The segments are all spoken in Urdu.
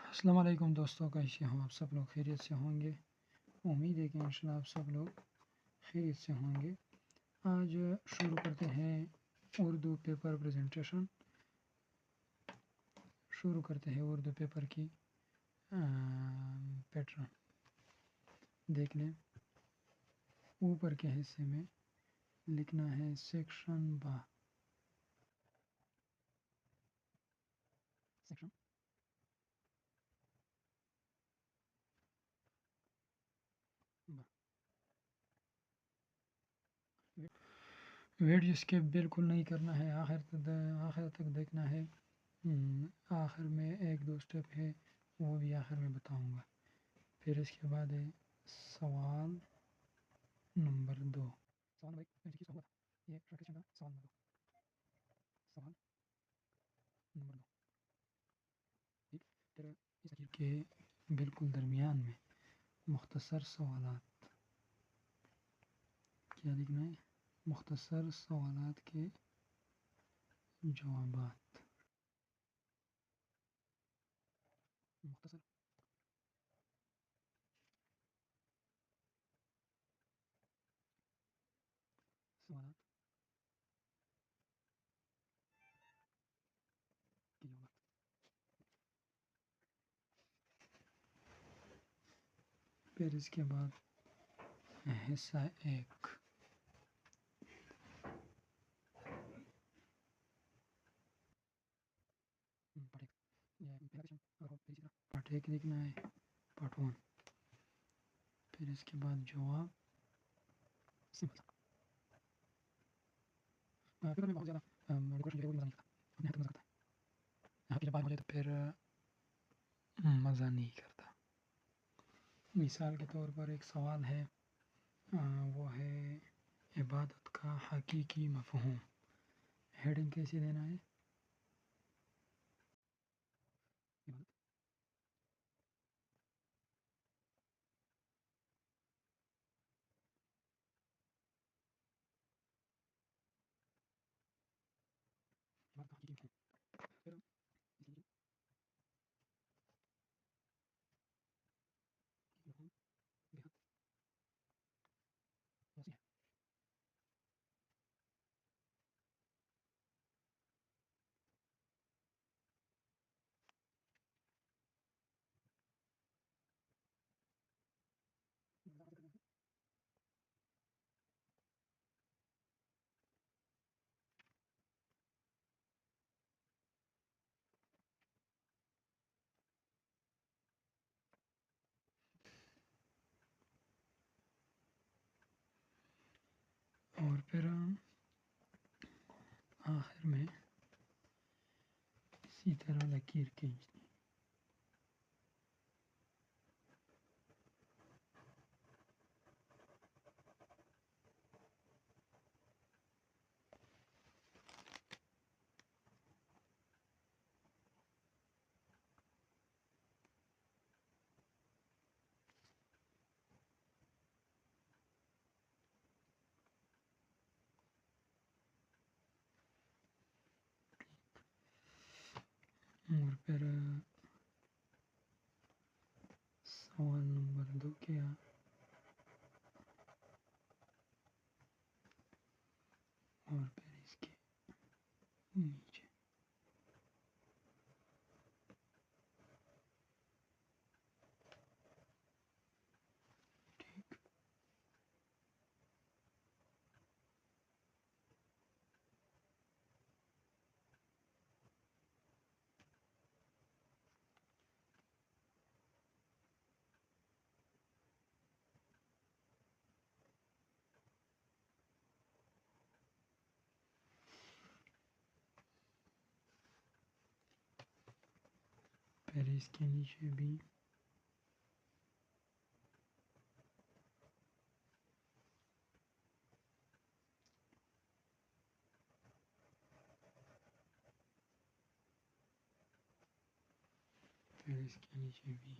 السلام علیکم دوستوں، کیسے ہوں آپ سب لوگ؟ خیریت سے ہوں گے؟ امید ہے کہ انشاءاللہ آپ سب لوگ خیریت سے ہوں گے۔ آج شروع کرتے ہیں اردو پیپر پریزنٹیشن، شروع کرتے ہیں اردو پیپر کی پیٹرن۔ دیکھ لیں، اوپر کے حصے میں لکھنا ہے سیکشن با، سیکشن با۔ ویڈیو اسکپ بالکل نہیں کرنا ہے، آخر تک دیکھنا ہے۔ آخر میں ایک دو اسٹیپ ہے، وہ بھی آخر میں بتاؤں گا۔ پھر اس کے بعد ہے سوال نمبر 2۔ سوال نمبر 1 سوال یہ سوال نمبر 2، سوال نمبر 2 ٹھیک۔ پھر اس کے بالکل درمیان میں مختصر سوالات، کیا لکھنا ہے؟ مختصر سوالات کے جوابات، مختصر سوالات کے جوابات۔ پھر اس کے بعد حصہ 1، پارٹ 1 لکھنا ہے، پارٹ 1۔ پھر اس کے بعد جواب سمپل سا۔ پیپر میں بہت زیادہ ڈیکوریشن مزہ نہیں کرتا، اپنے حد مزہ کرتا ہے۔ یہاں پہ جب بات ہو جائے تو پھر مزہ نہیں کرتا۔ مثال کے طور پر ایک سوال ہے، وہ ہے عبادت کا حقیقی مفہوم۔ ہیڈنگ کیسے دینا ہے؟ عبادت کا حقیقی مفہوم۔ پھر حقیقی مفہوم بےحد وسیع ہے۔ اور پھر آخر میں اسی طرح لکیر کھینچنی۔ اور پھر سوال نمبر 2 کیا؟ اور پھر اس کے نیچے ٹھیک۔ پھر اس کے نیچے بھی پھر اس کے نیچے بھی۔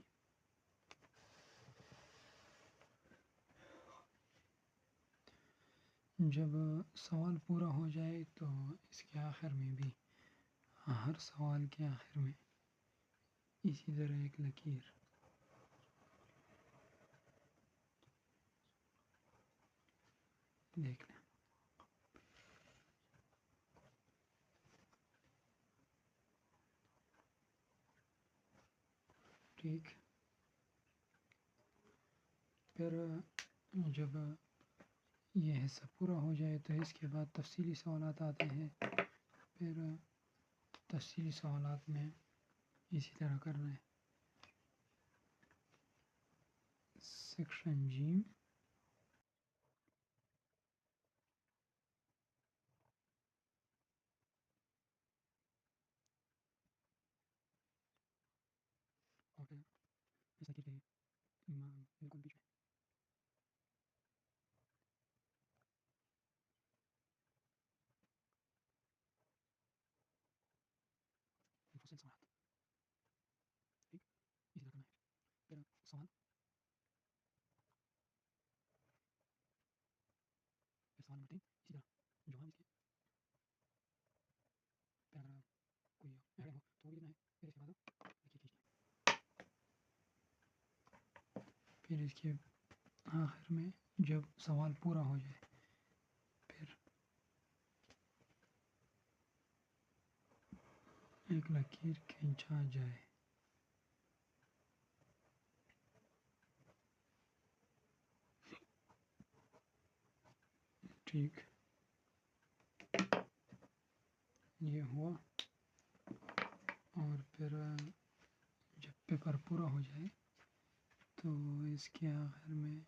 جب سوال پورا ہو جائے تو اس کے آخر میں بھی، ہر سوال کے آخر میں اسی طرح ایک لکیر دیکھ لیں. ٹھیک. پھر جب یہ حصہ پورا ہو جائے تو اس کے بعد تفصیلی سوالات آتے ہیں. پھر تفصیلی سوالات میں اسی طرح کرنا ہے. سیکشن جیم اور پھر اس لکیر کے بالکل بیچ میں مفصل سوالات. ٹھیک. اسی طرح کرنا ہے. پھر سوال، پھر سوال نمبر 3 اسی طرح جواب اس کے. پھر اگر کوئی ایڈنگ ہو تو وہ بھی دینا ہے. پھر اس کے بعد لکیر کھینچنا ہے. پھر اس کے آخر میں جب سوال پورا ہو جائے پھر ایک لکیر کھینچا جائے. ٹھیک. یہ ہوا. اور پھر جب پیپر پورا ہو جائے تو اس کے آخر میں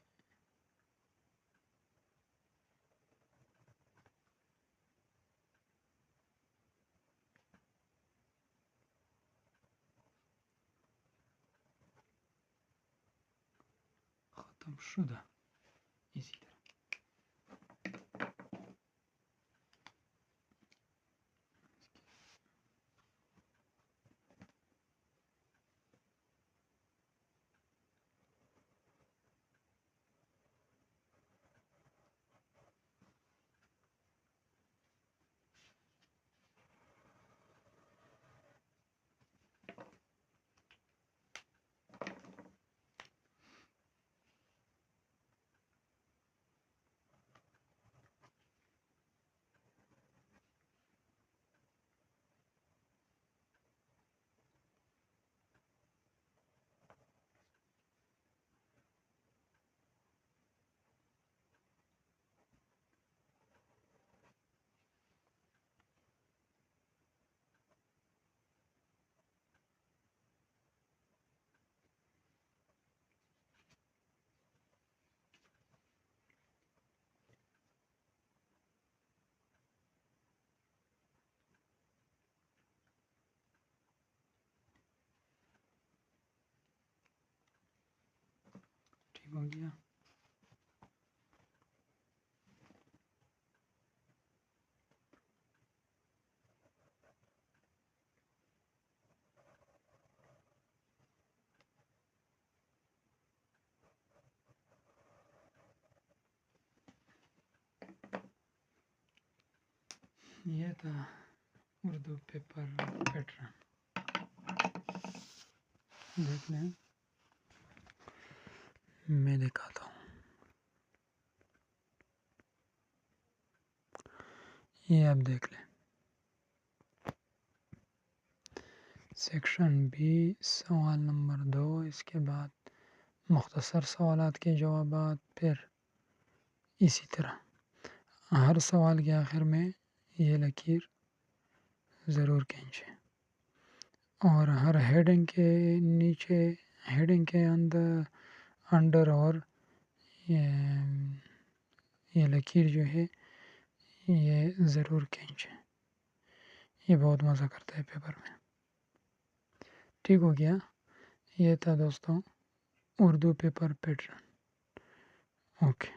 ختم شدہ. اسی طرح ٹھیک ہو گیا. یہ تھا اردو پیپر پیٹرن. دیکھ لیں. میں دکھاتا ہوں. یہ آپ دیکھ لیں. سیکشن بی سوال نمبر 2. اس کے بعد مختصر سوالات کے جوابات. پھر اسی طرح ہر سوال کے آخر میں یہ لکیر ضرور کھینچیں. اور ہر ہیڈنگ کے نیچے، ہیڈنگ کے انڈر اور یہ لکیر جو ہے یہ ضرور کھینچیں. یہ بہت مزہ کرتا ہے پیپر میں. ٹھیک ہو گیا. یہ تھا دوستوں اردو پیپر پیٹرن. اوکے.